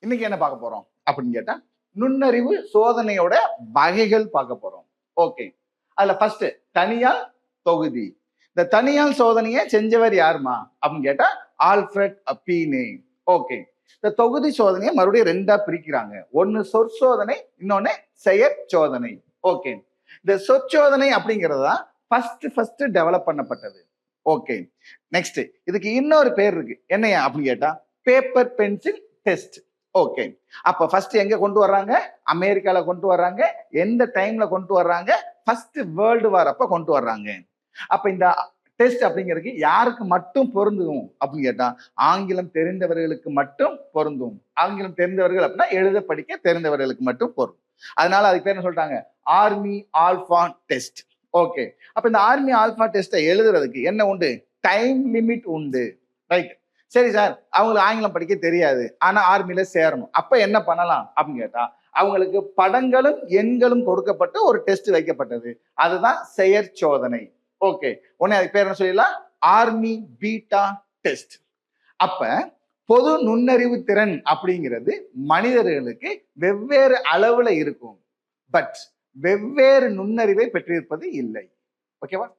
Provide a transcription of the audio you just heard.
இன்னைக்கு என்ன பார்க்க போறோம் அப்படின்னு கேட்டா நுண்ணறிவு சோதனையோட வகைகள் பார்க்க போறோம். ஓகே, அதுல ஃபர்ஸ்ட் தனியால் தொகுதி. இந்த தனியால் சோதனையை செஞ்சவர் யாருமா அப்படின்னு கேட்டா ஆல்ஃபிரட் அப்பீனே. ஓகே, இந்த தொகுதி சோதனையை மறுபடியும் ரெண்டா பிரிக்கிறாங்க. ஒன்னு சொற்சோதனை, இன்னொன்னு செயற்சோதனை. ஓகே, இந்த சொற்சோதனை அப்படிங்கிறதா ஃபர்ஸ்ட் டெவலப் பண்ணப்பட்டது. ஓகே, நெக்ஸ்ட் இதுக்கு இன்னொரு பேர் இருக்கு. என்னையா அப்படின்னு கேட்டா பேப்பர் பென்சில் டெஸ்ட். ஓகே, அப்ப ஃபர்ஸ்ட் எங்க கொண்டு வர்றாங்க? அமெரிக்கால கொண்டு வர்றாங்க. எந்த டைம்ல கொண்டு வர்றாங்க? ஃபர்ஸ்ட் வேர்ல்டு வார் அப்ப கொண்டு வர்றாங்க. அப்ப இந்த டெஸ்ட் அப்படிங்கிறதுக்கு யாருக்கு மட்டும் பொருந்தும் அப்படின்னு கேட்டா ஆங்கிலம் தெரிந்தவர்களுக்கு மட்டும் பொருந்தும். ஆங்கிலம் தெரிந்தவர்கள் அப்படின்னா எழுத படிக்க தெரிந்தவர்களுக்கு மட்டும் பொருந்தும். அதனால அதுக்கு பேர் என்ன சொல்றாங்க? Army alpha test. ஓகே, அப்ப இந்த ஆர்மி ஆல்பா டெஸ்ட்டை எழுதுறதுக்கு என்ன உண்டு? டைம் லிமிட் உண்டு. ரைட். சரி சார், அவங்களுக்கு ஆங்கிலம் படிக்க தெரியாது, ஆனா ஆர்மியில சேரணும், அப்ப என்ன பண்ணலாம் அப்படின்னு கேட்டா அவங்களுக்கு படங்களும் எண்களும் கொடுக்கப்பட்டு ஒரு டெஸ்ட் வைக்கப்பட்டது. அதுதான் செயற்சோதனை. ஓகே, உடனே அதுக்கு பேர் என்ன சொல்லலாம்? Army beta test. அப்ப பொது நுண்ணறிவு திறன் அப்படிங்கிறது மனிதர்களுக்கு வெவ்வேறு அளவுல இருக்கும், பட் வெவ்வேறு நுண்ணறிவை பெற்றிருப்பது இல்லை. ஓகேவா?